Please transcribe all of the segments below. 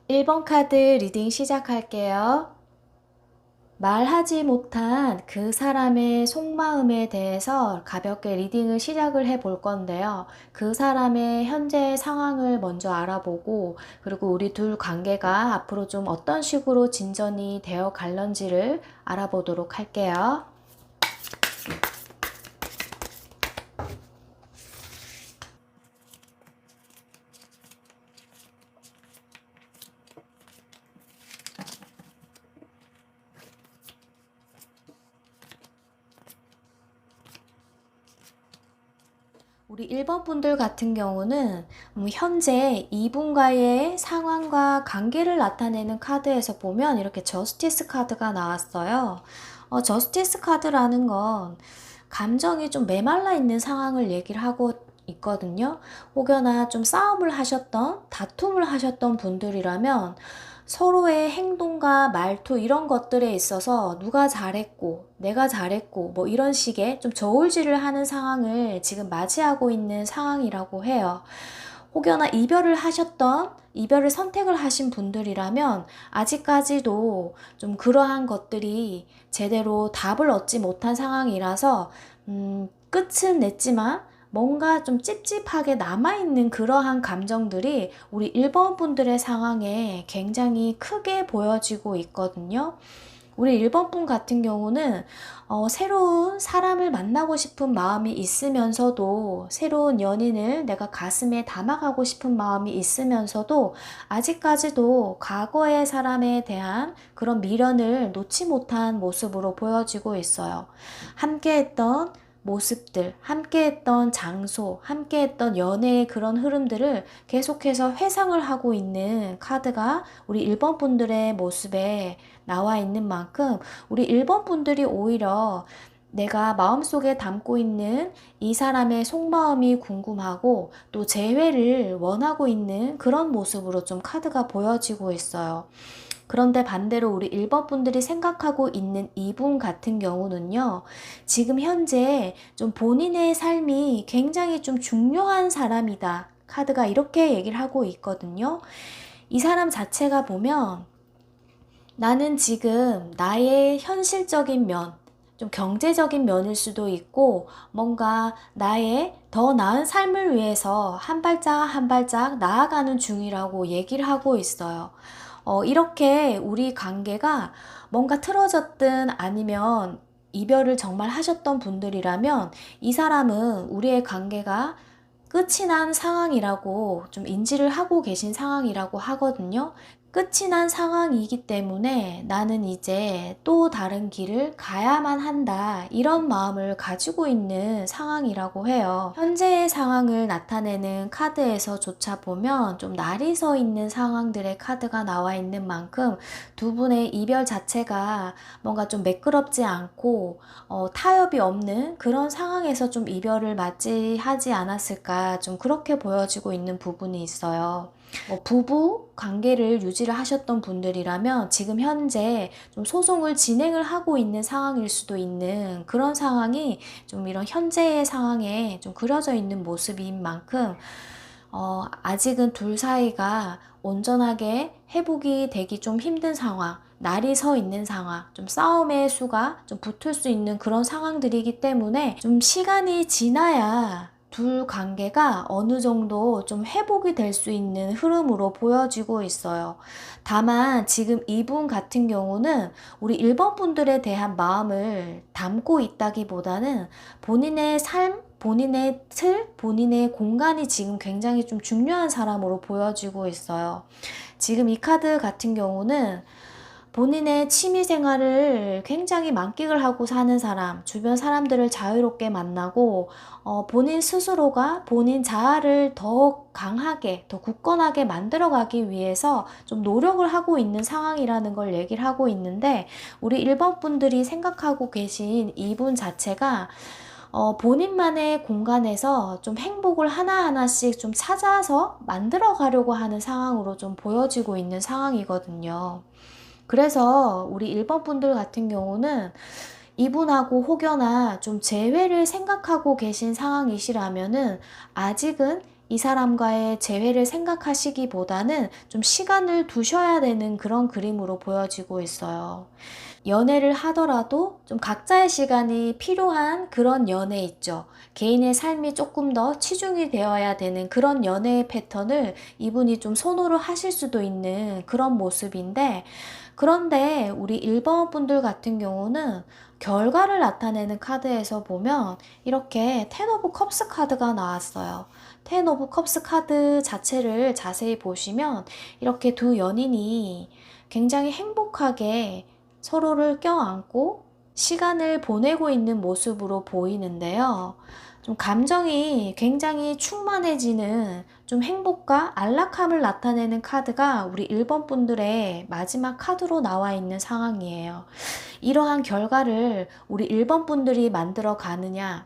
1번 카드 리딩 시작할게요. 말하지 못한 그 사람의 속마음에 대해서 가볍게 리딩을 시작을 해 볼 건데요. 그 사람의 현재 상황을 먼저 알아보고, 그리고 우리 둘 관계가 앞으로 좀 어떤 식으로 진전이 되어 갈런지를 알아보도록 할게요. 우리 1번 분들 같은 경우는 현재 이분과의 상황과 관계를 나타내는 카드에서 보면 이렇게 저스티스 카드가 나왔어요. 저스티스 카드라는 건 감정이 좀 메말라 있는 상황을 얘기를 하고 있거든요. 혹여나 좀 싸움을 하셨던, 다툼을 하셨던 분들이라면 서로의 행동과 말투 이런 것들에 있어서 누가 잘했고 내가 잘했고 뭐 이런 식의 좀 저울질을 하는 상황을 지금 맞이하고 있는 상황이라고 해요. 혹여나 이별을 선택을 하신 분들이라면 아직까지도 좀 그러한 것들이 제대로 답을 얻지 못한 상황이라서 끝은 냈지만 뭔가 좀 찝찝하게 남아있는 그러한 감정들이 우리 1번 분들의 상황에 굉장히 크게 보여지고 있거든요. 우리 1번 분 같은 경우는 새로운 사람을 만나고 싶은 마음이 있으면서도 새로운 연인을 내가 가슴에 담아가고 싶은 마음이 있으면서도 아직까지도 과거의 사람에 대한 그런 미련을 놓지 못한 모습으로 보여지고 있어요. 함께했던 모습들, 함께했던 장소, 함께했던 연애의 그런 흐름들을 계속해서 회상을 하고 있는 카드가 우리 1번 분들의 모습에 나와 있는 만큼 우리 1번 분들이 오히려 내가 마음속에 담고 있는 이 사람의 속마음이 궁금하고 또 재회를 원하고 있는 그런 모습으로 좀 카드가 보여지고 있어요. 그런데 반대로 우리 1번 분들이 생각하고 있는 이분 같은 경우는요, 지금 현재 좀 본인의 삶이 굉장히 좀 중요한 사람이다. 카드가 이렇게 얘기를 하고 있거든요. 이 사람 자체가 보면 나는 지금 나의 현실적인 면, 좀 경제적인 면일 수도 있고 뭔가 나의 더 나은 삶을 위해서 한 발짝 한 발짝 나아가는 중이라고 얘기를 하고 있어요. 이렇게 우리 관계가 뭔가 틀어졌든 아니면 이별을 정말 하셨던 분들이라면 이 사람은 우리의 관계가 끝이 난 상황이라고 좀 인지를 하고 계신 상황이라고 하거든요. 끝이 난 상황이기 때문에 나는 이제 또 다른 길을 가야만 한다. 이런 마음을 가지고 있는 상황이라고 해요. 현재의 상황을 나타내는 카드에서조차 보면 좀 날이 서 있는 상황들의 카드가 나와 있는 만큼 두 분의 이별 자체가 뭔가 좀 매끄럽지 않고 타협이 없는 그런 상황에서 좀 이별을 맞이하지 않았을까 좀 그렇게 보여지고 있는 부분이 있어요. 부부 관계를 유지를 하셨던 분들이라면 지금 현재 좀 소송을 진행을 하고 있는 상황일 수도 있는 그런 상황이 좀 이런 현재의 상황에 좀 그려져 있는 모습인 만큼 아직은 둘 사이가 온전하게 회복이 되기 좀 힘든 상황, 날이 서 있는 상황, 좀 싸움의 수가 좀 붙을 수 있는 그런 상황들이기 때문에 좀 시간이 지나야 둘 관계가 어느 정도 좀 회복이 될 수 있는 흐름으로 보여지고 있어요. 다만 지금 이분 같은 경우는 우리 1번 분들에 대한 마음을 담고 있다기보다는 본인의 삶, 본인의 틀, 본인의 공간이 지금 굉장히 좀 중요한 사람으로 보여지고 있어요. 지금 이 카드 같은 경우는 본인의 취미 생활을 굉장히 만끽을 하고 사는 사람, 주변 사람들을 자유롭게 만나고, 본인 스스로가 본인 자아를 더 강하게, 더 굳건하게 만들어가기 위해서 좀 노력을 하고 있는 상황이라는 걸 얘기를 하고 있는데, 우리 1번 분들이 생각하고 계신 이분 자체가 본인만의 공간에서 좀 행복을 하나하나씩 좀 찾아서 만들어 가려고 하는 상황으로 좀 보여지고 있는 상황이거든요. 그래서 우리 1번 분들 같은 경우는 이분하고 혹여나 좀 재회를 생각하고 계신 상황이시라면은 아직은 이 사람과의 재회를 생각하시기보다는 좀 시간을 두셔야 되는 그런 그림으로 보여지고 있어요. 연애를 하더라도 좀 각자의 시간이 필요한 그런 연애 있죠. 개인의 삶이 조금 더 치중이 되어야 되는 그런 연애의 패턴을 이분이 좀 선호를 하실 수도 있는 그런 모습인데, 그런데 우리 1번 분들 같은 경우는 결과를 나타내는 카드에서 보면 이렇게 텐 오브 컵스 카드가 나왔어요. 텐 오브 컵스 카드 자체를 자세히 보시면 이렇게 두 연인이 굉장히 행복하게 서로를 껴안고 시간을 보내고 있는 모습으로 보이는데요. 좀 감정이 굉장히 충만해지는 좀 행복과 안락함을 나타내는 카드가 우리 1번 분들의 마지막 카드로 나와 있는 상황이에요. 이러한 결과를 우리 1번 분들이 만들어 가느냐,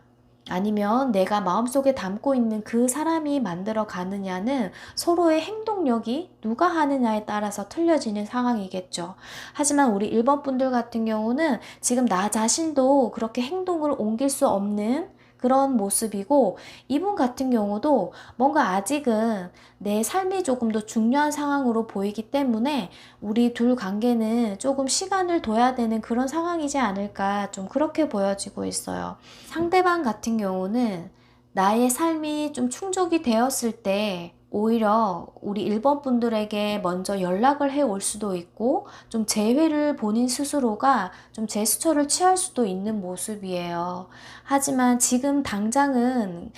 아니면 내가 마음속에 담고 있는 그 사람이 만들어 가느냐는 서로의 행동력이 누가 하느냐에 따라서 틀려지는 상황이겠죠. 하지만 우리 1번 분들 같은 경우는 지금 나 자신도 그렇게 행동을 옮길 수 없는 그런 모습이고, 이분 같은 경우도 뭔가 아직은 내 삶이 조금 더 중요한 상황으로 보이기 때문에 우리 둘 관계는 조금 시간을 둬야 되는 그런 상황이지 않을까, 좀 그렇게 보여지고 있어요. 상대방 같은 경우는 나의 삶이 좀 충족이 되었을 때 오히려 우리 1번 분들에게 먼저 연락을 해 올 수도 있고, 좀 재회를 본인 스스로가 좀 제스처를 취할 수도 있는 모습이에요. 하지만 지금 당장은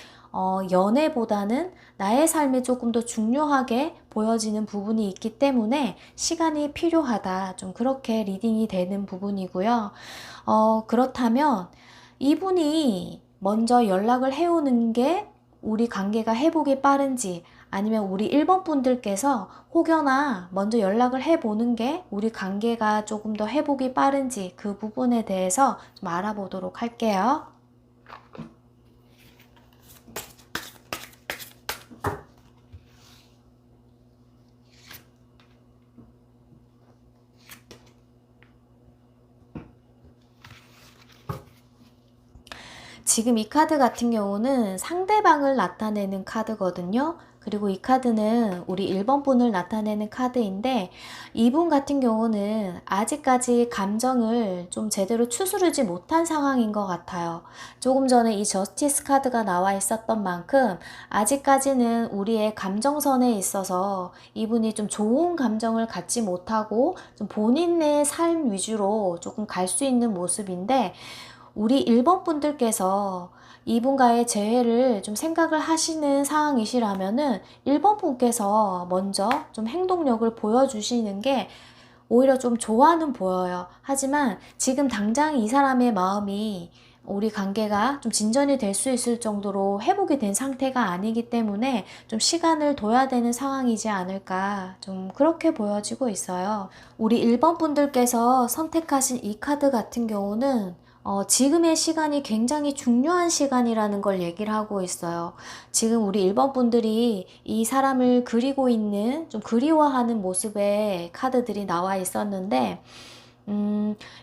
연애보다는 나의 삶이 조금 더 중요하게 보여지는 부분이 있기 때문에 시간이 필요하다, 좀 그렇게 리딩이 되는 부분이고요. 그렇다면 이분이 먼저 연락을 해오는 게 우리 관계가 회복이 빠른지, 아니면 우리 1번 분들께서 혹여나 먼저 연락을 해보는 게 우리 관계가 조금 더 회복이 빠른지, 그 부분에 대해서 좀 알아보도록 할게요. 지금 이 카드 같은 경우는 상대방을 나타내는 카드거든요. 그리고 이 카드는 우리 1번 분을 나타내는 카드인데, 이분 같은 경우는 아직까지 감정을 좀 제대로 추스르지 못한 상황인 것 같아요. 조금 전에 이 저스티스 카드가 나와 있었던 만큼 아직까지는 우리의 감정선에 있어서 이분이 좀 좋은 감정을 갖지 못하고 좀 본인의 삶 위주로 조금 갈 수 있는 모습인데, 우리 1번 분들께서 이분과의 재회를 좀 생각을 하시는 상황이시라면은 1번 분께서 먼저 좀 행동력을 보여주시는 게 오히려 좀 좋아는 보여요. 하지만 지금 당장 이 사람의 마음이 우리 관계가 좀 진전이 될 수 있을 정도로 회복이 된 상태가 아니기 때문에 좀 시간을 둬야 되는 상황이지 않을까, 좀 그렇게 보여지고 있어요. 우리 1번 분들께서 선택하신 이 카드 같은 경우는 지금의 시간이 굉장히 중요한 시간이라는 걸 얘기를 하고 있어요. 지금 우리 1번 분들이 이 사람을 그리고 있는, 좀 그리워하는 모습의 카드들이 나와 있었는데,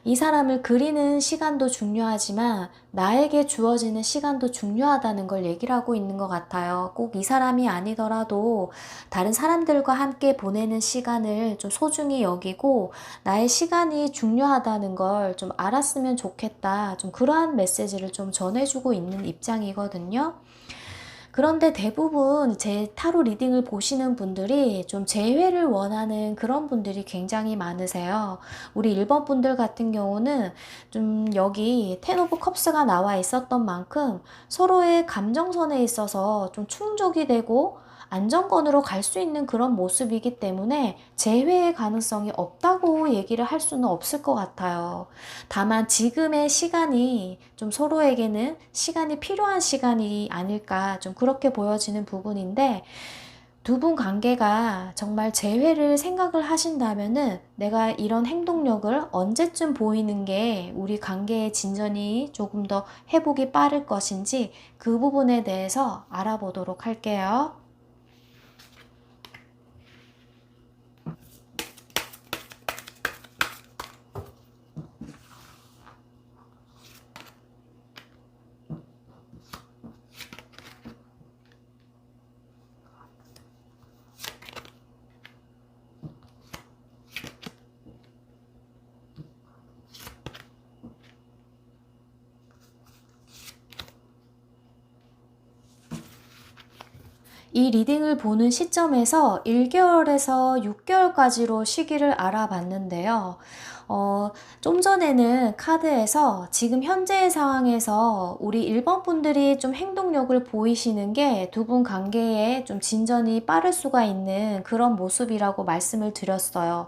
이 사람을 그리는 시간도 중요하지만 나에게 주어지는 시간도 중요하다는 걸 얘기를 하고 있는 것 같아요. 꼭 이 사람이 아니더라도 다른 사람들과 함께 보내는 시간을 좀 소중히 여기고 나의 시간이 중요하다는 걸 좀 알았으면 좋겠다, 좀 그러한 메시지를 좀 전해주고 있는 입장이거든요. 그런데 대부분 제 타로 리딩을 보시는 분들이 좀 재회를 원하는 그런 분들이 굉장히 많으세요. 우리 1번 분들 같은 경우는 좀 여기 텐 오브 컵스가 나와 있었던 만큼 서로의 감정선에 있어서 좀 충족이 되고 안정권으로 갈 수 있는 그런 모습이기 때문에 재회의 가능성이 없다고 얘기를 할 수는 없을 것 같아요. 다만 지금의 시간이 좀 서로에게는 시간이 필요한 시간이 아닐까, 좀 그렇게 보여지는 부분인데, 두 분 관계가 정말 재회를 생각을 하신다면은 내가 이런 행동력을 언제쯤 보이는 게 우리 관계의 진전이 조금 더 회복이 빠를 것인지, 그 부분에 대해서 알아보도록 할게요. 이 리딩을 보는 시점에서 1개월에서 6개월까지로 시기를 알아봤는데요. 좀 전에는 카드에서 지금 현재의 상황에서 우리 1번 분들이 좀 행동력을 보이시는 게 두 분 관계에 좀 진전이 빠를 수가 있는 그런 모습이라고 말씀을 드렸어요.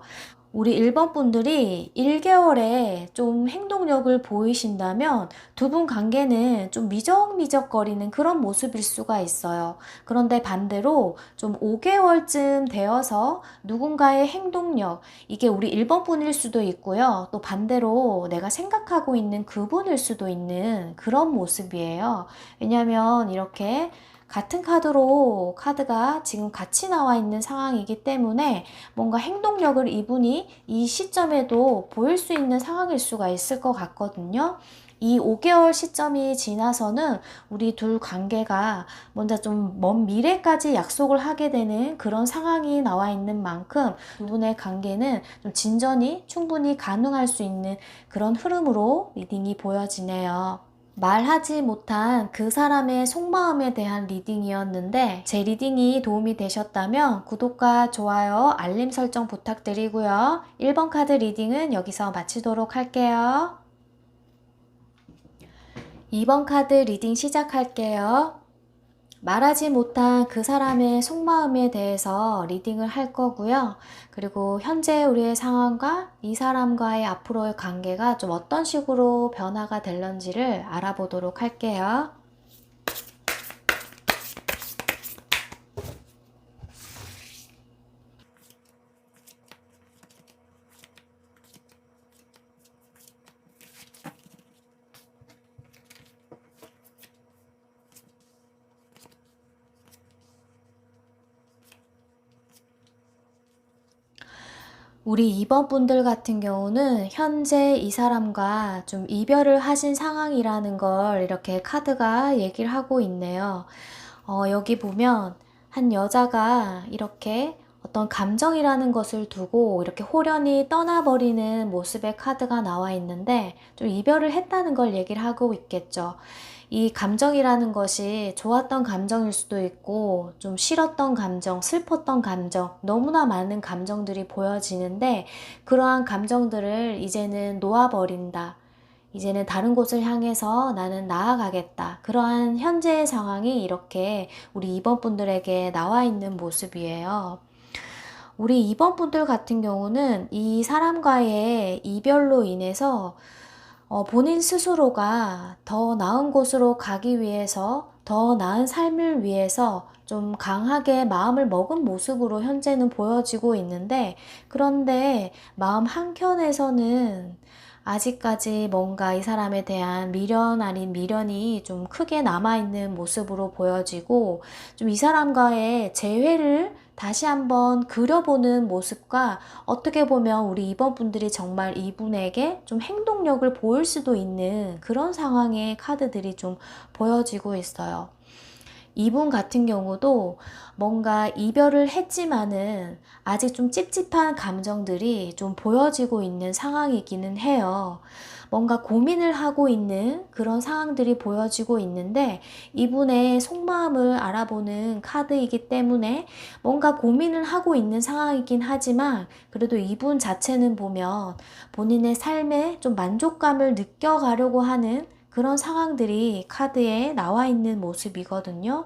우리 1번 분들이 1개월에 좀 행동력을 보이신다면 두 분 관계는 좀 미적미적거리는 그런 모습일 수가 있어요. 그런데 반대로 좀 5개월쯤 되어서 누군가의 행동력, 이게 우리 1번 분일 수도 있고요. 또 반대로 내가 생각하고 있는 그분일 수도 있는 그런 모습이에요. 왜냐하면 이렇게 같은 카드로 카드가 지금 같이 나와 있는 상황이기 때문에 뭔가 행동력을 이분이 이 시점에도 보일 수 있는 상황일 수가 있을 것 같거든요. 이 5개월 시점이 지나서는 우리 둘 관계가 먼저 좀 먼 미래까지 약속을 하게 되는 그런 상황이 나와 있는 만큼 두 분의 관계는 좀 진전이 충분히 가능할 수 있는 그런 흐름으로 리딩이 보여지네요. 말하지 못한 그 사람의 속마음에 대한 리딩이었는데 제 리딩이 도움이 되셨다면 구독과 좋아요, 알림 설정 부탁드리고요. 1번 카드 리딩은 여기서 마치도록 할게요. 2번 카드 리딩 시작할게요. 말하지 못한 그 사람의 속마음에 대해서 리딩을 할 거고요. 그리고 현재 우리의 상황과 이 사람과의 앞으로의 관계가 좀 어떤 식으로 변화가 될런지를 알아보도록 할게요. 우리 2번 분들 같은 경우는 현재 이 사람과 좀 이별을 하신 상황이라는 걸 이렇게 카드가 얘기를 하고 있네요. 여기 보면 한 여자가 이렇게 어떤 감정이라는 것을 두고 이렇게 홀연히 떠나버리는 모습의 카드가 나와 있는데 좀 이별을 했다는 걸 얘기를 하고 있겠죠. 이 감정이라는 것이 좋았던 감정일 수도 있고 좀 싫었던 감정, 슬펐던 감정, 너무나 많은 감정들이 보여지는데 그러한 감정들을 이제는 놓아버린다. 이제는 다른 곳을 향해서 나는 나아가겠다. 그러한 현재의 상황이 이렇게 우리 2번 분들에게 나와 있는 모습이에요. 우리 2번 분들 같은 경우는 이 사람과의 이별로 인해서 본인 스스로가 더 나은 곳으로 가기 위해서 더 나은 삶을 위해서 좀 강하게 마음을 먹은 모습으로 현재는 보여지고 있는데 그런데 마음 한켠에서는 아직까지 뭔가 이 사람에 대한 미련 아닌 미련이 좀 크게 남아있는 모습으로 보여지고 좀 이 사람과의 재회를 다시 한번 그려보는 모습과 어떻게 보면 우리 2번 분들이 정말 이분에게 좀 행동력을 보일 수도 있는 그런 상황의 카드들이 좀 보여지고 있어요. 이분 같은 경우도 뭔가 이별을 했지만은 아직 좀 찝찝한 감정들이 좀 보여지고 있는 상황이기는 해요. 뭔가 고민을 하고 있는 그런 상황들이 보여지고 있는데 이분의 속마음을 알아보는 카드이기 때문에 뭔가 고민을 하고 있는 상황이긴 하지만 그래도 이분 자체는 보면 본인의 삶에 좀 만족감을 느껴가려고 하는 그런 상황들이 카드에 나와 있는 모습이거든요.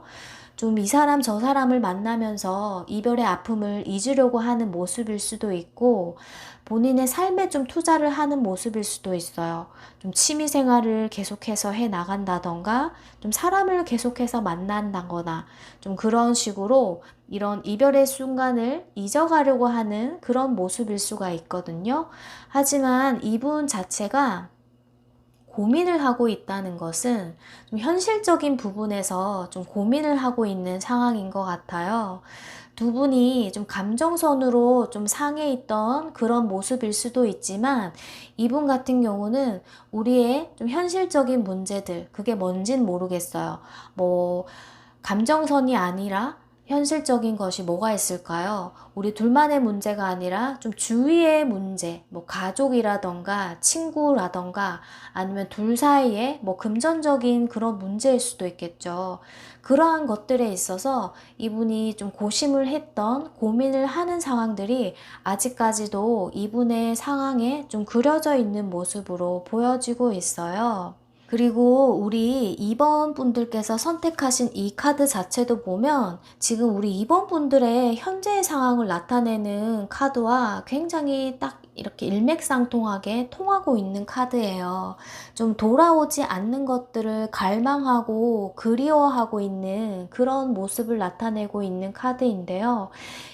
좀 이 사람 저 사람을 만나면서 이별의 아픔을 잊으려고 하는 모습일 수도 있고 본인의 삶에 좀 투자를 하는 모습일 수도 있어요. 좀 취미 생활을 계속해서 해 나간다던가 좀 사람을 계속해서 만난다거나 좀 그런 식으로 이런 이별의 순간을 잊어가려고 하는 그런 모습일 수가 있거든요. 하지만 이분 자체가 고민을 하고 있다는 것은 좀 현실적인 부분에서 좀 고민을 하고 있는 상황인 것 같아요. 두 분이 좀 감정선으로 좀 상해 있던 그런 모습일 수도 있지만 이분 같은 경우는 우리의 좀 현실적인 문제들, 그게 뭔진 모르겠어요. 뭐, 감정선이 아니라 현실적인 것이 뭐가 있을까요? 우리 둘만의 문제가 아니라 좀 주위의 문제, 뭐 가족이라던가 친구라던가 아니면 둘 사이에 뭐 금전적인 그런 문제일 수도 있겠죠. 그러한 것들에 있어서 이분이 좀 고심을 했던 고민을 하는 상황들이 아직까지도 이분의 상황에 좀 그려져 있는 모습으로 보여지고 있어요. 그리고 우리 2번 분들께서 선택하신 이 카드 자체도 보면 지금 우리 2번 분들의 현재의 상황을 나타내는 카드와 굉장히 딱 이렇게 일맥상통하게 통하고 있는 카드예요. 좀 돌아오지 않는 것들을 갈망하고 그리워하고 있는 그런 모습을 나타내고 있는 카드인데요.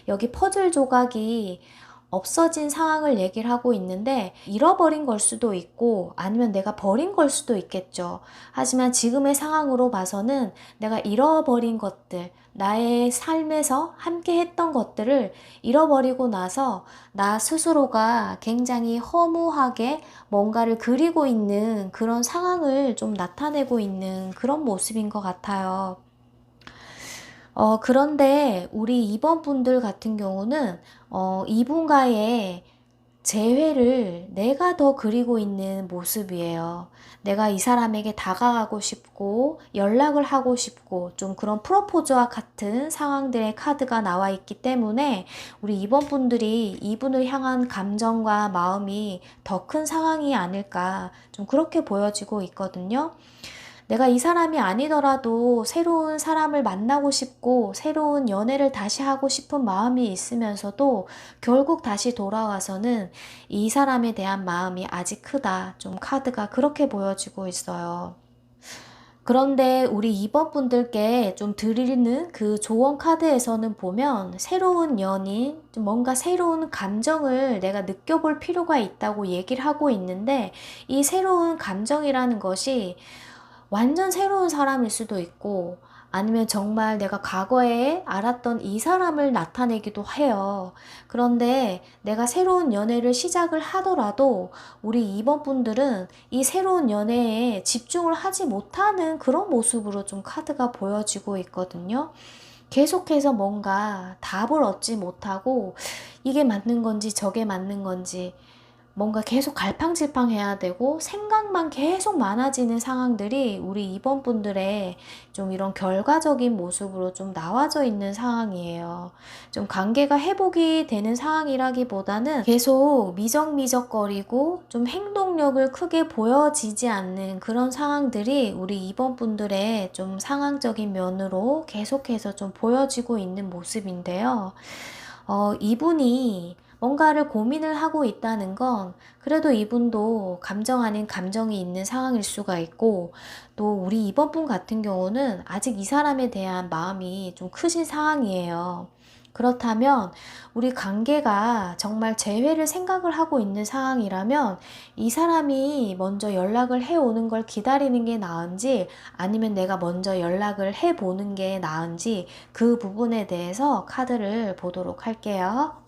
여기 퍼즐 조각이 없어진 상황을 얘기를 하고 있는데 잃어버린 걸 수도 있고 아니면 내가 버린 걸 수도 있겠죠. 하지만 지금의 상황으로 봐서는 내가 잃어버린 것들, 나의 삶에서 함께 했던 것들을 잃어버리고 나서 나 스스로가 굉장히 허무하게 뭔가를 그리고 있는 그런 상황을 좀 나타내고 있는 그런 모습인 것 같아요. 그런데 우리 2번 분들 같은 경우는 이분과의 재회를 내가 더 그리고 있는 모습이에요. 내가 이 사람에게 다가가고 싶고 연락을 하고 싶고 좀 그런 프로포즈와 같은 상황들의 카드가 나와 있기 때문에 우리 2번 분들이 이분을 향한 감정과 마음이 더 큰 상황이 아닐까 좀 그렇게 보여지고 있거든요. 내가 이 사람이 아니더라도 새로운 사람을 만나고 싶고 새로운 연애를 다시 하고 싶은 마음이 있으면서도 결국 다시 돌아와서는 이 사람에 대한 마음이 아직 크다. 좀 카드가 그렇게 보여지고 있어요. 그런데 우리 2번 분들께 좀 드리는 그 조언 카드에서는 보면 새로운 연인, 좀 뭔가 새로운 감정을 내가 느껴볼 필요가 있다고 얘기를 하고 있는데 이 새로운 감정이라는 것이 완전 새로운 사람일 수도 있고 아니면 정말 내가 과거에 알았던 이 사람을 나타내기도 해요. 그런데 내가 새로운 연애를 시작을 하더라도 우리 2번 분들은 이 새로운 연애에 집중을 하지 못하는 그런 모습으로 좀 카드가 보여지고 있거든요. 계속해서 뭔가 답을 얻지 못하고 이게 맞는 건지 저게 맞는 건지 뭔가 계속 갈팡질팡해야 되고 생각만 계속 많아지는 상황들이 우리 2번 분들의 좀 이런 결과적인 모습으로 좀 나와져 있는 상황이에요. 좀 관계가 회복이 되는 상황이라기보다는 계속 미적미적거리고 좀 행동력을 크게 보여지지 않는 그런 상황들이 우리 2번 분들의 좀 상황적인 면으로 계속해서 좀 보여지고 있는 모습인데요. 이분이 뭔가를 고민을 하고 있다는 건 그래도 이분도 감정 아닌 감정이 있는 상황일 수가 있고 또 우리 이번 분 같은 경우는 아직 이 사람에 대한 마음이 좀 크신 상황이에요. 그렇다면 우리 관계가 정말 재회를 생각을 하고 있는 상황이라면 이 사람이 먼저 연락을 해오는 걸 기다리는 게 나은지 아니면 내가 먼저 연락을 해보는 게 나은지 그 부분에 대해서 카드를 보도록 할게요.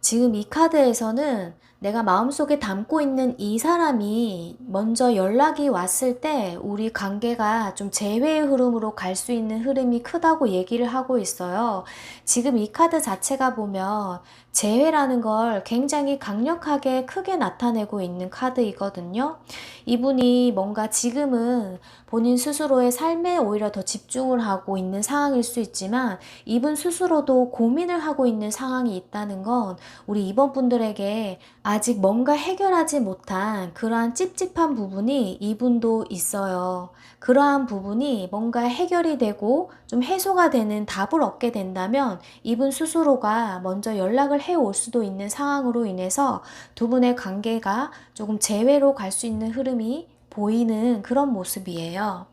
지금 이 카드에서는 내가 마음속에 담고 있는 이 사람이 먼저 연락이 왔을 때 우리 관계가 좀 재회의 흐름으로 갈 수 있는 흐름이 크다고 얘기를 하고 있어요. 지금 이 카드 자체가 보면 재회라는 걸 굉장히 강력하게 크게 나타내고 있는 카드이거든요. 이분이 뭔가 지금은 본인 스스로의 삶에 오히려 더 집중을 하고 있는 상황일 수 있지만 이분 스스로도 고민을 하고 있는 상황이 있다는 건 우리 이번 분들에게 아직 뭔가 해결하지 못한 그러한 찝찝한 부분이 이분도 있어요. 그러한 부분이 뭔가 해결이 되고 좀 해소가 되는 답을 얻게 된다면 이분 스스로가 먼저 연락을 해올 수도 있는 상황으로 인해서 두 분의 관계가 조금 재회로 갈 수 있는 흐름이 보이는 그런 모습이에요.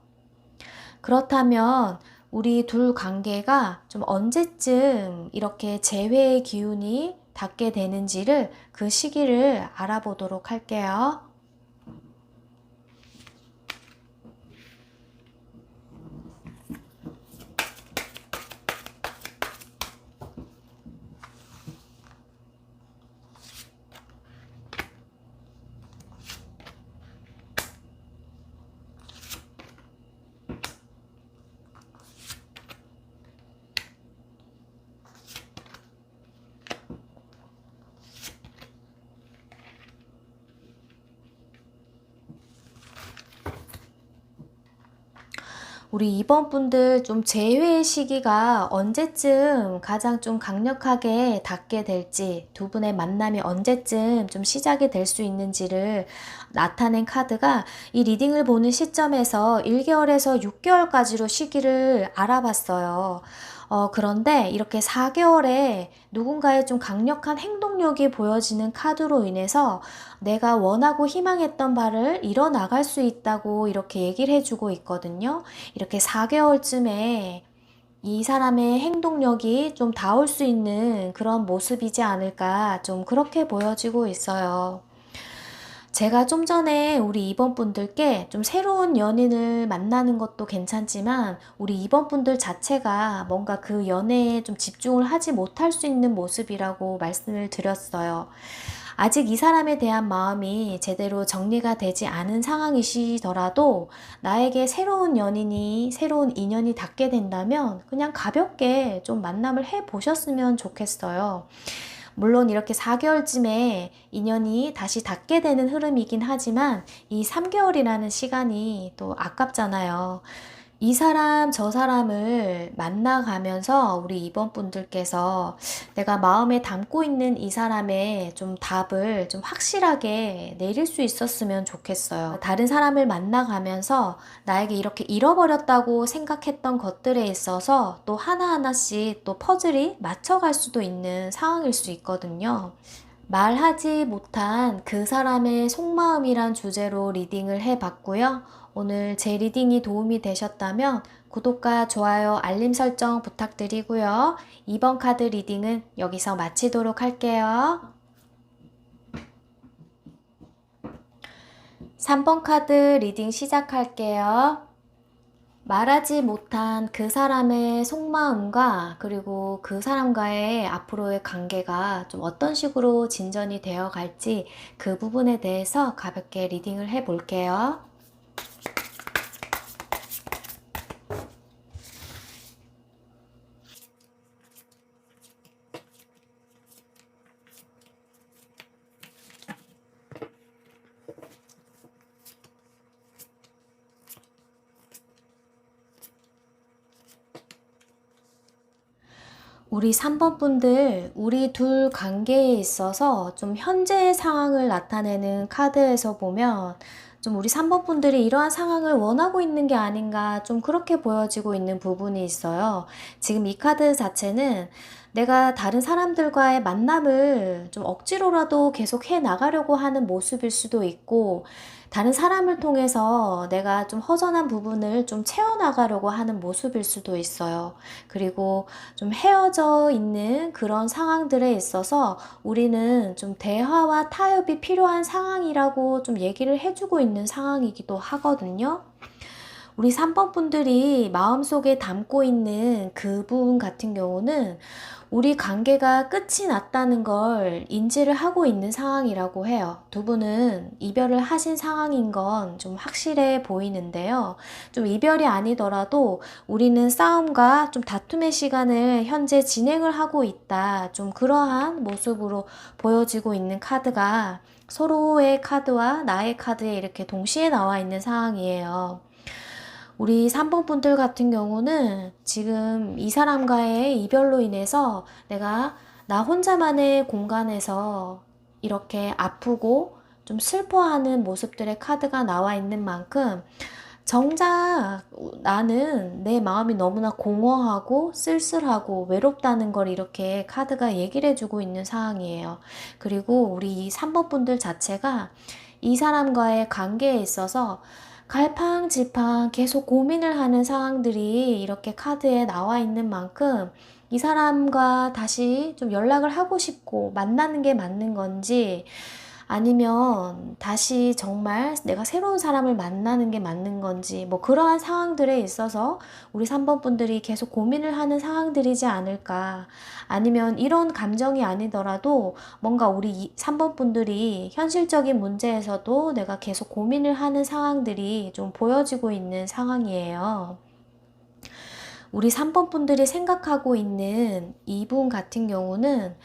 그렇다면 우리 둘 관계가 좀 언제쯤 이렇게 재회의 기운이 닿게 되는지를 그 시기를 알아보도록 할게요. 우리 2번 분들 좀 재회 시기가 언제쯤 가장 좀 강력하게 닿게 될지, 두 분의 만남이 언제쯤 좀 시작이 될 수 있는지를 나타낸 카드가 이 리딩을 보는 시점에서 1개월에서 6개월까지로 시기를 알아봤어요. 그런데 이렇게 4개월에 누군가의 좀 강력한 행동력이 보여지는 카드로 인해서 내가 원하고 희망했던 바를 이뤄나갈 수 있다고 이렇게 얘기를 해주고 있거든요. 이렇게 4개월쯤에 이 사람의 행동력이 좀 닿을 수 있는 그런 모습이지 않을까, 좀 그렇게 보여지고 있어요. 제가 좀 전에 우리 2번 분들께 좀 새로운 연인을 만나는 것도 괜찮지만 우리 2번 분들 자체가 뭔가 그 연애에 좀 집중을 하지 못할 수 있는 모습이라고 말씀을 드렸어요. 아직 이 사람에 대한 마음이 제대로 정리가 되지 않은 상황이시더라도 나에게 새로운 연인이, 새로운 인연이 닿게 된다면 그냥 가볍게 좀 만남을 해 보셨으면 좋겠어요. 물론 이렇게 4개월쯤에 인연이 다시 닿게 되는 흐름이긴 하지만 이 3개월이라는 시간이 또 아깝잖아요. 이 사람 저 사람을 만나가면서 우리 2번 분들께서 내가 마음에 담고 있는 이 사람의 좀 답을 좀 확실하게 내릴 수 있었으면 좋겠어요. 다른 사람을 만나가면서 나에게 이렇게 잃어버렸다고 생각했던 것들에 있어서 또 하나하나씩 또 퍼즐이 맞춰갈 수도 있는 상황일 수 있거든요. 말하지 못한 그 사람의 속마음이란 주제로 리딩을 해봤고요. 오늘 제 리딩이 도움이 되셨다면 구독과 좋아요, 알림 설정 부탁드리고요. 2번 카드 리딩은 여기서 마치도록 할게요. 3번 카드 리딩 시작할게요. 말하지 못한 그 사람의 속마음과 그리고 그 사람과의 앞으로의 관계가 좀 어떤 식으로 진전이 되어 갈지 그 부분에 대해서 가볍게 리딩을 해 볼게요. 우리 3번 분들, 우리 둘 관계에 있어서 좀 현재의 상황을 나타내는 카드에서 보면 좀 우리 3번 분들이 이러한 상황을 원하고 있는 게 아닌가, 좀 그렇게 보여지고 있는 부분이 있어요. 지금 이 카드 자체는 내가 다른 사람들과의 만남을 좀 억지로라도 계속 해 나가려고 하는 모습일 수도 있고, 다른 사람을 통해서 내가 좀 허전한 부분을 좀 채워나가려고 하는 모습일 수도 있어요. 그리고 좀 헤어져 있는 그런 상황들에 있어서 우리는 좀 대화와 타협이 필요한 상황이라고 좀 얘기를 해주고 있는 상황이기도 하거든요. 우리 3번 분들이 마음속에 담고 있는 그분 같은 경우는 우리 관계가 끝이 났다는 걸 인지를 하고 있는 상황이라고 해요. 두 분은 이별을 하신 상황인 건 좀 확실해 보이는데요. 좀 이별이 아니더라도 우리는 싸움과 좀 다툼의 시간을 현재 진행을 하고 있다. 좀 그러한 모습으로 보여지고 있는 카드가 서로의 카드와 나의 카드에 이렇게 동시에 나와 있는 상황이에요. 우리 3번 분들 같은 경우는 지금 이 사람과의 이별로 인해서 내가 나 혼자만의 공간에서 이렇게 아프고 좀 슬퍼하는 모습들의 카드가 나와 있는 만큼 정작 나는 내 마음이 너무나 공허하고 쓸쓸하고 외롭다는 걸 이렇게 카드가 얘기를 해주고 있는 상황이에요. 그리고 우리 3번 분들 자체가 이 사람과의 관계에 있어서 갈팡질팡 계속 고민을 하는 상황들이 이렇게 카드에 나와 있는 만큼 이 사람과 다시 좀 연락을 하고 싶고 만나는 게 맞는 건지 아니면 다시 정말 내가 새로운 사람을 만나는 게 맞는 건지 뭐 그러한 상황들에 있어서 우리 3번 분들이 계속 고민을 하는 상황들이지 않을까. 아니면 이런 감정이 아니더라도 뭔가 우리 3번 분들이 현실적인 문제에서도 내가 계속 고민을 하는 상황들이 좀 보여지고 있는 상황이에요. 우리 3번 분들이 생각하고 있는 이분 같은 경우는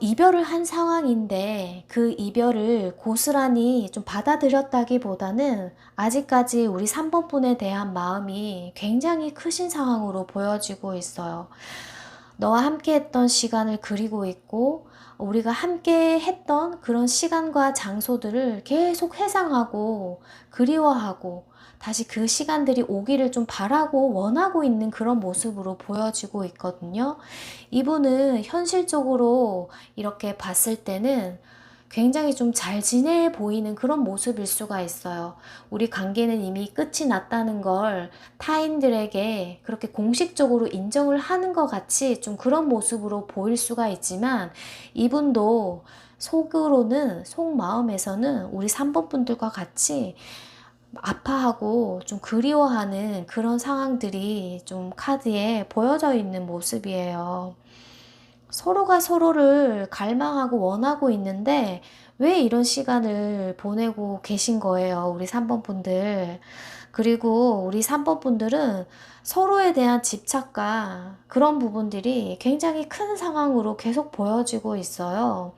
이별을 한 상황인데 그 이별을 고스란히 좀 받아들였다기보다는 아직까지 우리 3번 분에 대한 마음이 굉장히 크신 상황으로 보여지고 있어요. 너와 함께 했던 시간을 그리고 있고, 우리가 함께 했던 그런 시간과 장소들을 계속 회상하고 그리워하고 다시 그 시간들이 오기를 좀 바라고 원하고 있는 그런 모습으로 보여지고 있거든요. 이분은 현실적으로 이렇게 봤을 때는 굉장히 좀 잘 지내 보이는 그런 모습일 수가 있어요. 우리 관계는 이미 끝이 났다는 걸 타인들에게 그렇게 공식적으로 인정을 하는 것 같이 좀 그런 모습으로 보일 수가 있지만, 이분도 속으로는, 속마음에서는 우리 3번 분들과 같이 아파하고 좀 그리워하는 그런 상황들이 좀 카드에 보여져 있는 모습이에요. 서로가 서로를 갈망하고 원하고 있는데 왜 이런 시간을 보내고 계신 거예요, 우리 3번 분들. 그리고 우리 3번 분들은 서로에 대한 집착과 그런 부분들이 굉장히 큰 상황으로 계속 보여지고 있어요.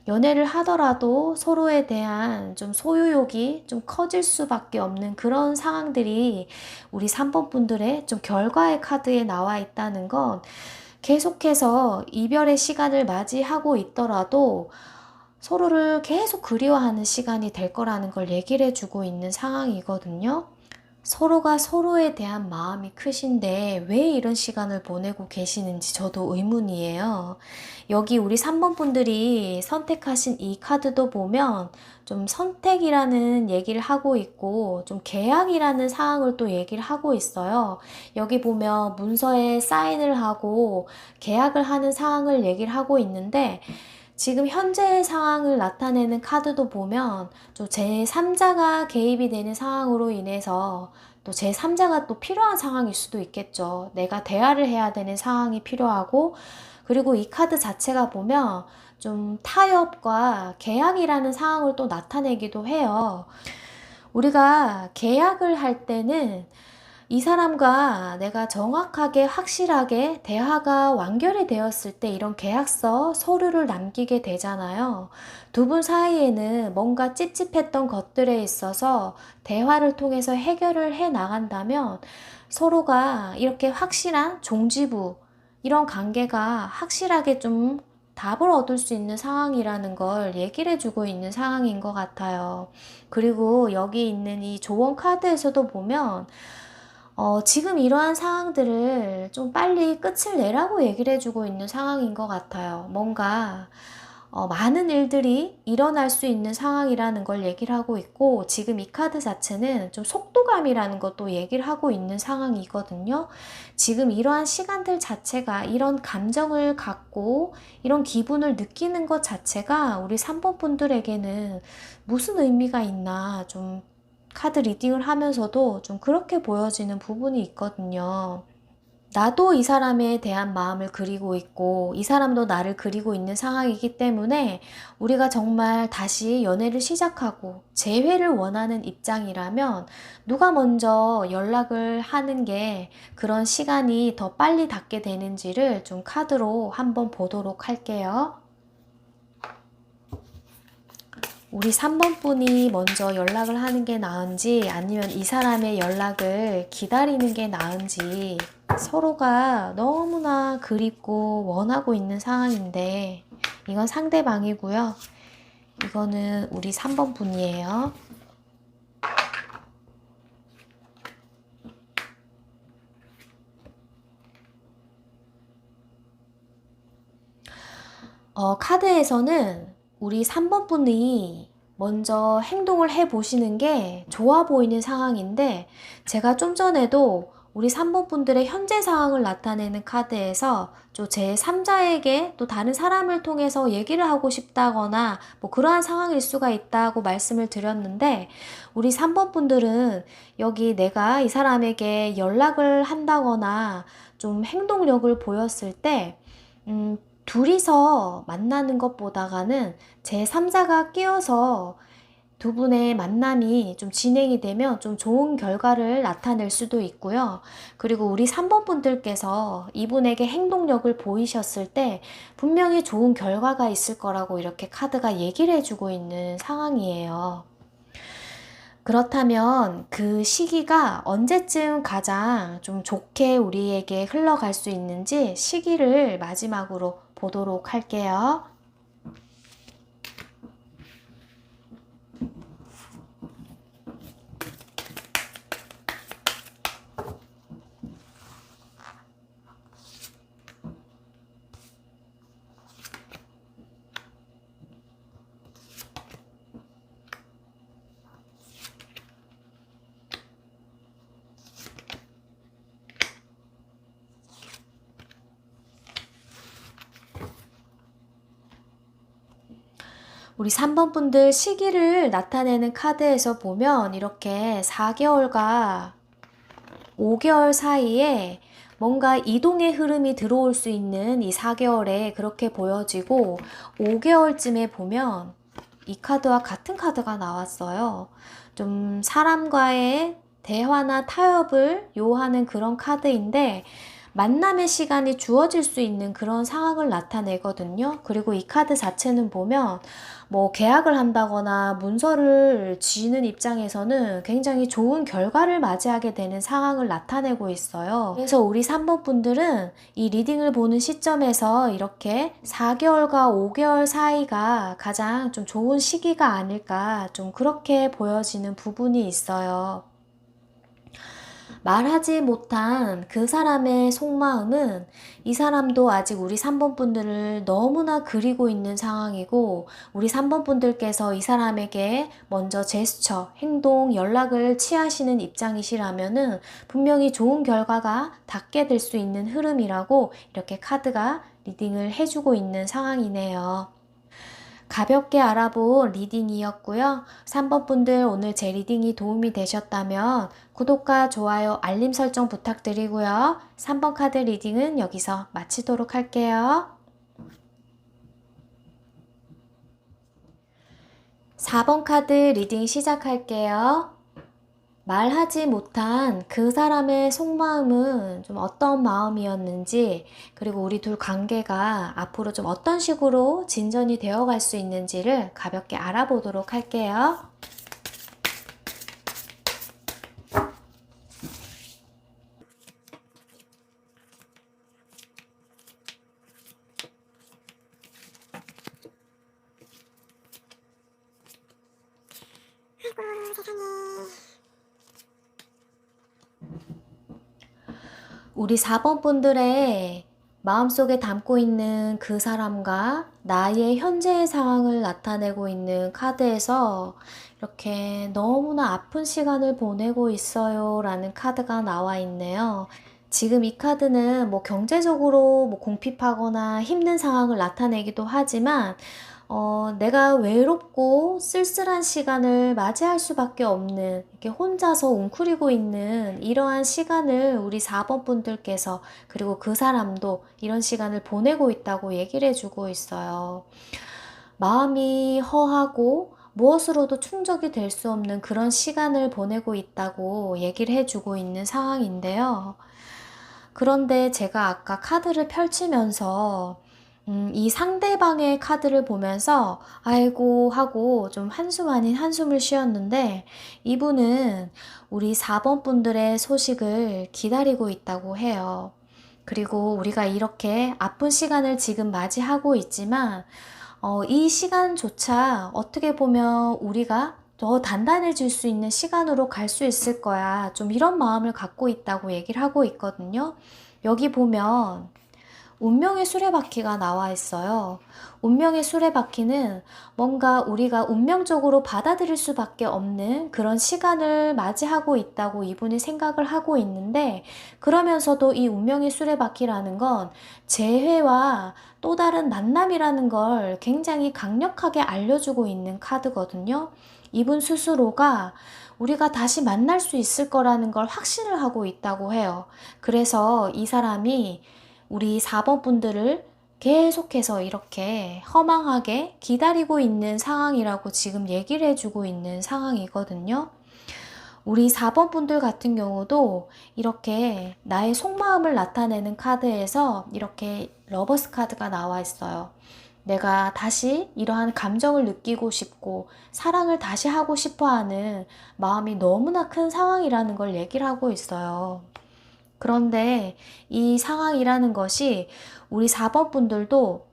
연애를 하더라도 서로에 대한 좀 소유욕이 좀 커질 수밖에 없는 그런 상황들이 우리 3번 분들의 좀 결과의 카드에 나와 있다는 건, 계속해서 이별의 시간을 맞이하고 있더라도 서로를 계속 그리워하는 시간이 될 거라는 걸 얘기를 해주고 있는 상황이거든요. 서로가 서로에 대한 마음이 크신데 왜 이런 시간을 보내고 계시는지 저도 의문이에요. 여기 우리 3번 분들이 선택하신 이 카드도 보면 좀 선택이라는 얘기를 하고 있고 좀 계약이라는 사항을 또 얘기를 하고 있어요. 여기 보면 문서에 사인을 하고 계약을 하는 사항을 얘기를 하고 있는데, 지금 현재의 상황을 나타내는 카드도 보면 또 제3자가 개입이 되는 상황으로 인해서 또 제3자가 또 필요한 상황일 수도 있겠죠. 내가 대화를 해야 되는 상황이 필요하고, 그리고 이 카드 자체가 보면 좀 타협과 계약이라는 상황을 또 나타내기도 해요. 우리가 계약을 할 때는 이 사람과 내가 정확하게 확실하게 대화가 완결이 되었을 때 이런 계약서 서류를 남기게 되잖아요. 두 분 사이에는 뭔가 찝찝했던 것들에 있어서 대화를 통해서 해결을 해 나간다면 서로가 이렇게 확실한 종지부, 이런 관계가 확실하게 좀 답을 얻을 수 있는 상황이라는 걸 얘기를 해주고 있는 상황인 것 같아요. 그리고 여기 있는 이 조언 카드에서도 보면 지금 이러한 상황들을 좀 빨리 끝을 내라고 얘기를 해주고 있는 상황인 것 같아요. 뭔가 많은 일들이 일어날 수 있는 상황이라는 걸 얘기를 하고 있고, 지금 이 카드 자체는 좀 속도감이라는 것도 얘기를 하고 있는 상황이거든요. 지금 이러한 시간들 자체가, 이런 감정을 갖고 이런 기분을 느끼는 것 자체가 우리 3번 분들에게는 무슨 의미가 있나, 좀 카드 리딩을 하면서도 좀 그렇게 보여지는 부분이 있거든요. 나도 이 사람에 대한 마음을 그리고 있고 이 사람도 나를 그리고 있는 상황이기 때문에 우리가 정말 다시 연애를 시작하고 재회를 원하는 입장이라면 누가 먼저 연락을 하는 게 그런 시간이 더 빨리 닿게 되는지를 좀 카드로 한번 보도록 할게요. 우리 3번 분이 먼저 연락을 하는 게 나은지 아니면 이 사람의 연락을 기다리는 게 나은지, 서로가 너무나 그립고 원하고 있는 상황인데 이건 상대방이고요. 이거는 우리 3번 분이에요. 카드에서는 우리 3번 분이 먼저 행동을 해 보시는 게 좋아 보이는 상황인데, 제가 좀 전에도 우리 3번 분들의 현재 상황을 나타내는 카드에서 좀 제3자에게 또 다른 사람을 통해서 얘기를 하고 싶다거나 뭐 그러한 상황일 수가 있다고 말씀을 드렸는데, 우리 3번 분들은 여기 내가 이 사람에게 연락을 한다거나 좀 행동력을 보였을 때 둘이서 만나는 것보다는 제3자가 끼어서 두 분의 만남이 좀 진행이 되면 좀 좋은 결과를 나타낼 수도 있고요. 그리고 우리 3번 분들께서 이분에게 행동력을 보이셨을 때 분명히 좋은 결과가 있을 거라고 이렇게 카드가 얘기를 해주고 있는 상황이에요. 그렇다면 그 시기가 언제쯤 가장 좀 좋게 우리에게 흘러갈 수 있는지 시기를 마지막으로 보도록 할게요. 우리 3번 분들 시기를 나타내는 카드에서 보면 이렇게 4개월과 5개월 사이에 뭔가 이동의 흐름이 들어올 수 있는 이 4개월에 그렇게 보여지고 5개월쯤에 보면 이 카드와 같은 카드가 나왔어요. 좀 사람과의 대화나 타협을 요하는 그런 카드인데 만남의 시간이 주어질 수 있는 그런 상황을 나타내거든요. 그리고 이 카드 자체는 보면 뭐 계약을 한다거나 문서를 쥐는 입장에서는 굉장히 좋은 결과를 맞이하게 되는 상황을 나타내고 있어요. 그래서 우리 3번 분들은 이 리딩을 보는 시점에서 이렇게 4개월과 5개월 사이가 가장 좀 좋은 시기가 아닐까 좀 그렇게 보여지는 부분이 있어요. 말하지 못한 그 사람의 속마음은 이 사람도 아직 우리 3번 분들을 너무나 그리고 있는 상황이고 우리 3번 분들께서 이 사람에게 먼저 제스처, 행동, 연락을 취하시는 입장이시라면은 분명히 좋은 결과가 닿게 될 수 있는 흐름이라고 이렇게 카드가 리딩을 해주고 있는 상황이네요. 가볍게 알아본 리딩이었고요. 3번 분들 오늘 제 리딩이 도움이 되셨다면 구독과 좋아요, 알림 설정 부탁드리고요. 3번 카드 리딩은 여기서 마치도록 할게요. 4번 카드 리딩 시작할게요. 말하지 못한 그 사람의 속마음은 좀 어떤 마음이었는지, 그리고 우리 둘 관계가 앞으로 좀 어떤 식으로 진전이 되어 갈 수 있는지를 가볍게 알아보도록 할게요. 아이고 세상에. 우리 4번 분들의 마음속에 담고 있는 그 사람과 나의 현재의 상황을 나타내고 있는 카드에서 이렇게 너무나 아픈 시간을 보내고 있어요 라는 카드가 나와 있네요. 지금 이 카드는 뭐 경제적으로 뭐 궁핍하거나 힘든 상황을 나타내기도 하지만 내가 외롭고 쓸쓸한 시간을 맞이할 수밖에 없는, 이렇게 혼자서 웅크리고 있는 이러한 시간을 우리 4번 분들께서, 그리고 그 사람도 이런 시간을 보내고 있다고 얘기를 해주고 있어요. 마음이 허하고 무엇으로도 충족이 될 수 없는 그런 시간을 보내고 있다고 얘기를 해주고 있는 상황인데요. 그런데 제가 아까 카드를 펼치면서 이 상대방의 카드를 보면서 아이고 하고 좀 한숨 아닌 한숨을 쉬었는데 이분은 우리 4번 분들의 소식을 기다리고 있다고 해요. 그리고 우리가 이렇게 아픈 시간을 지금 맞이하고 있지만 이 시간조차 어떻게 보면 우리가 더 단단해질 수 있는 시간으로 갈 수 있을 거야. 좀 이런 마음을 갖고 있다고 얘기를 하고 있거든요. 여기 보면 운명의 수레바퀴가 나와 있어요. 운명의 수레바퀴는 뭔가 우리가 운명적으로 받아들일 수밖에 없는 그런 시간을 맞이하고 있다고 이분이 생각을 하고 있는데, 그러면서도 이 운명의 수레바퀴라는 건 재회와 또 다른 만남이라는 걸 굉장히 강력하게 알려주고 있는 카드거든요. 이분 스스로가 우리가 다시 만날 수 있을 거라는 걸 확신을 하고 있다고 해요. 그래서 이 사람이 우리 4번 분들을 계속해서 이렇게 허망하게 기다리고 있는 상황이라고 지금 얘기를 해주고 있는 상황이거든요. 우리 4번 분들 같은 경우도 이렇게 나의 속마음을 나타내는 카드에서 이렇게 러버스 카드가 나와 있어요. 내가 다시 이러한 감정을 느끼고 싶고 사랑을 다시 하고 싶어 하는 마음이 너무나 큰 상황이라는 걸 얘기를 하고 있어요. 그런데 이 상황이라는 것이 우리 4번 분들도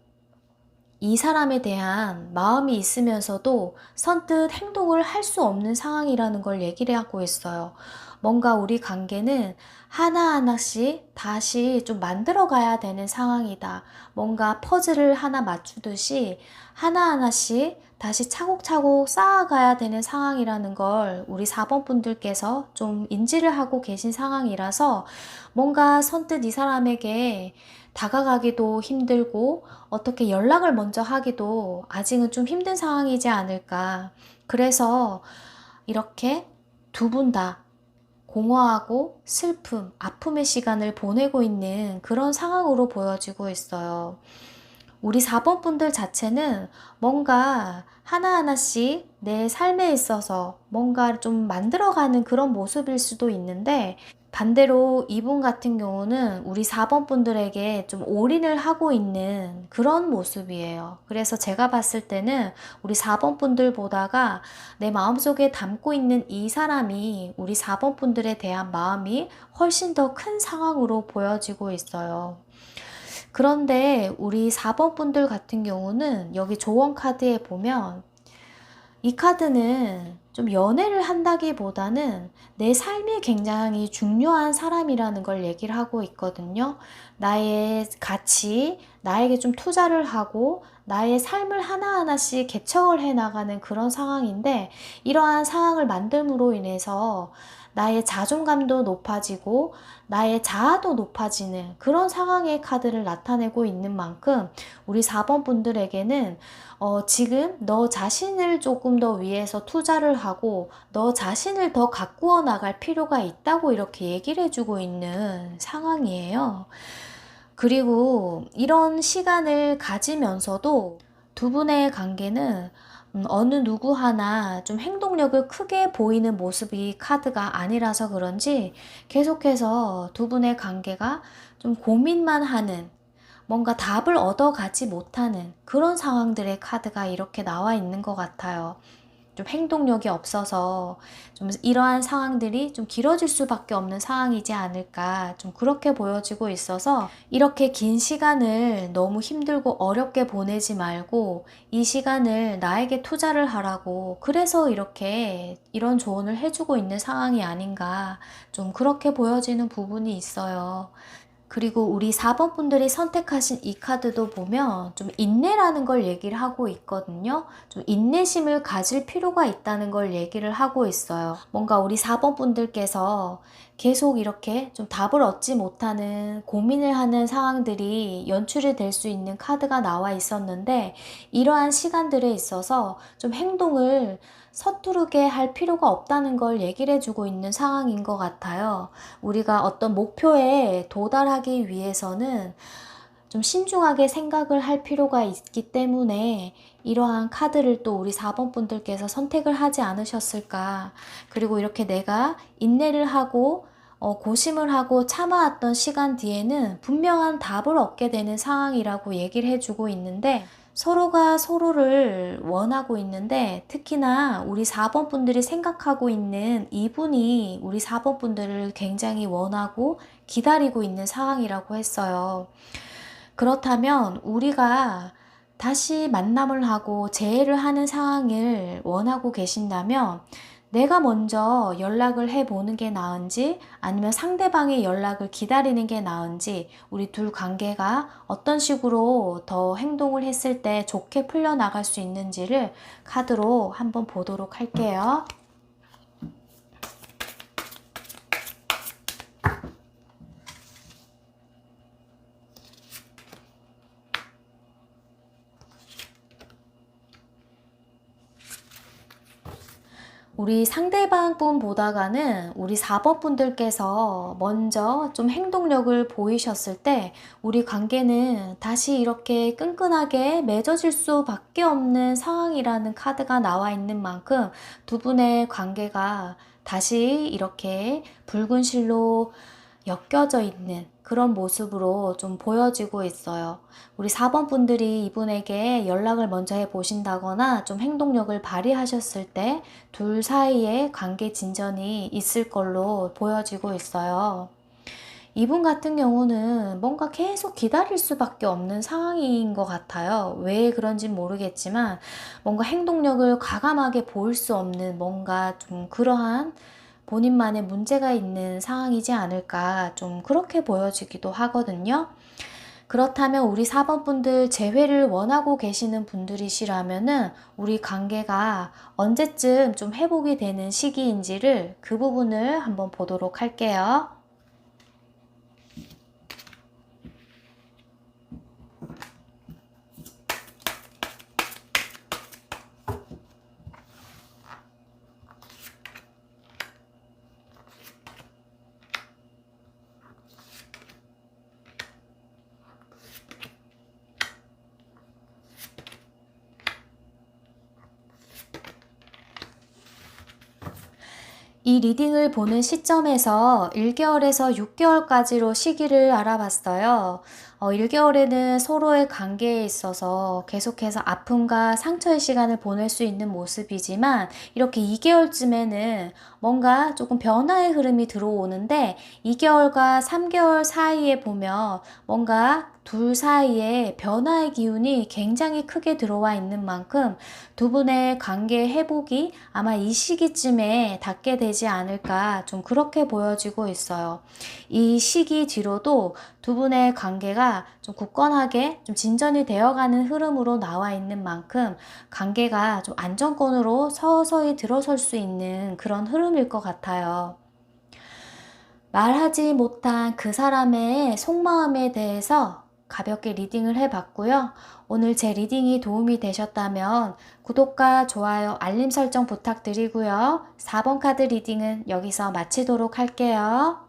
이 사람에 대한 마음이 있으면서도 선뜻 행동을 할 수 없는 상황이라는 걸 얘기를 하고 있어요. 뭔가 우리 관계는 하나하나씩 다시 좀 만들어 가야 되는 상황이다. 뭔가 퍼즐을 하나 맞추듯이 하나하나씩 다시 차곡차곡 쌓아가야 되는 상황이라는 걸 우리 4번 분들께서 좀 인지를 하고 계신 상황이라서 뭔가 선뜻 이 사람에게 다가가기도 힘들고 어떻게 연락을 먼저 하기도 아직은 좀 힘든 상황이지 않을까. 그래서 이렇게 두 분 다 공허하고 슬픔, 아픔의 시간을 보내고 있는 그런 상황으로 보여지고 있어요. 우리 4번 분들 자체는 뭔가 하나하나씩 내 삶에 있어서 뭔가 좀 만들어가는 그런 모습일 수도 있는데 반대로 이분 같은 경우는 우리 4번 분들에게 좀 올인을 하고 있는 그런 모습이에요. 그래서 제가 봤을 때는 우리 4번 분들보다가 내 마음속에 담고 있는 이 사람이 우리 4번 분들에 대한 마음이 훨씬 더 큰 상황으로 보여지고 있어요. 그런데 우리 4번 분들 같은 경우는 여기 조언 카드에 보면 이 카드는 좀 연애를 한다기보다는 내 삶이 굉장히 중요한 사람이라는 걸 얘기를 하고 있거든요. 나의 가치, 나에게 좀 투자를 하고 나의 삶을 하나하나씩 개척을 해 나가는 그런 상황인데 이러한 상황을 만듦으로 인해서 나의 자존감도 높아지고 나의 자아도 높아지는 그런 상황의 카드를 나타내고 있는 만큼 우리 4번 분들에게는 지금 너 자신을 조금 더 위해서 투자를 하고 너 자신을 더 가꾸어 나갈 필요가 있다고 이렇게 얘기를 해주고 있는 상황이에요. 그리고 이런 시간을 가지면서도 두 분의 관계는 어느 누구 하나 좀 행동력을 크게 보이는 모습이 카드가 아니라서 그런지 계속해서 두 분의 관계가 좀 고민만 하는 뭔가 답을 얻어가지 못하는 그런 상황들의 카드가 이렇게 나와 있는 것 같아요. 좀 행동력이 없어서 좀 이러한 상황들이 좀 길어질 수밖에 없는 상황이지 않을까 좀 그렇게 보여지고 있어서 이렇게 긴 시간을 너무 힘들고 어렵게 보내지 말고 이 시간을 나에게 투자를 하라고 그래서 이렇게 이런 조언을 해주고 있는 상황이 아닌가 좀 그렇게 보여지는 부분이 있어요. 그리고 우리 4번 분들이 선택하신 이 카드도 보면 좀 인내라는 걸 얘기를 하고 있거든요. 좀 인내심을 가질 필요가 있다는 걸 얘기를 하고 있어요. 뭔가 우리 4번 분들께서 계속 이렇게 좀 답을 얻지 못하는 고민을 하는 상황들이 연출이 될 수 있는 카드가 나와 있었는데 이러한 시간들에 있어서 좀 행동을 서투르게 할 필요가 없다는 걸 얘기를 해주고 있는 상황인 것 같아요. 우리가 어떤 목표에 도달하기 위해서는 좀 신중하게 생각을 할 필요가 있기 때문에 이러한 카드를 또 우리 4번 분들께서 선택을 하지 않으셨을까. 그리고 이렇게 내가 인내를 하고 고심을 하고 참아왔던 시간 뒤에는 분명한 답을 얻게 되는 상황이라고 얘기를 해주고 있는데 서로가 서로를 원하고 있는데 특히나 우리 4번 분들이 생각하고 있는 이분이 우리 4번 분들을 굉장히 원하고 기다리고 있는 상황이라고 했어요. 그렇다면 우리가 다시 만남을 하고 재회를 하는 상황을 원하고 계신다면 내가 먼저 연락을 해보는 게 나은지 아니면 상대방의 연락을 기다리는 게 나은지 우리 둘 관계가 어떤 식으로 더 행동을 했을 때 좋게 풀려나갈 수 있는지를 카드로 한번 보도록 할게요. 우리 상대방 분 보다가는 우리 4번 분들께서 먼저 좀 행동력을 보이셨을 때 우리 관계는 다시 이렇게 끈끈하게 맺어질 수밖에 없는 상황이라는 카드가 나와 있는 만큼 두 분의 관계가 다시 이렇게 붉은 실로 엮여져 있는 그런 모습으로 좀 보여지고 있어요. 우리 4번 분들이 이분에게 연락을 먼저 해 보신다거나 좀 행동력을 발휘하셨을 때 둘 사이에 관계 진전이 있을 걸로 보여지고 있어요. 이분 같은 경우는 뭔가 계속 기다릴 수밖에 없는 상황인 것 같아요. 왜 그런진 모르겠지만 뭔가 행동력을 과감하게 보일 수 없는 뭔가 좀 그러한 본인만의 문제가 있는 상황이지 않을까 좀 그렇게 보여지기도 하거든요. 그렇다면 우리 4번 분들 재회를 원하고 계시는 분들이시라면은 우리 관계가 언제쯤 좀 회복이 되는 시기인지를 그 부분을 한번 보도록 할게요. 이 리딩을 보는 시점에서 1개월에서 6개월까지로 시기를 알아봤어요. 1개월에는 서로의 관계에 있어서 계속해서 아픔과 상처의 시간을 보낼 수 있는 모습이지만 이렇게 2개월쯤에는 뭔가 조금 변화의 흐름이 들어오는데 2개월과 3개월 사이에 보면 뭔가 둘 사이에 변화의 기운이 굉장히 크게 들어와 있는 만큼 두 분의 관계 회복이 아마 이 시기쯤에 닿게 되지 않을까 좀 그렇게 보여지고 있어요. 이 시기 뒤로도 두 분의 관계가 좀 굳건하게 좀 진전이 되어가는 흐름으로 나와 있는 만큼 관계가 좀 안정권으로 서서히 들어설 수 있는 그런 흐름일 것 같아요. 말하지 못한 그 사람의 속마음에 대해서 가볍게 리딩을 해봤고요. 오늘 제 리딩이 도움이 되셨다면 구독과 좋아요, 알림 설정 부탁드리고요. 4번 카드 리딩은 여기서 마치도록 할게요.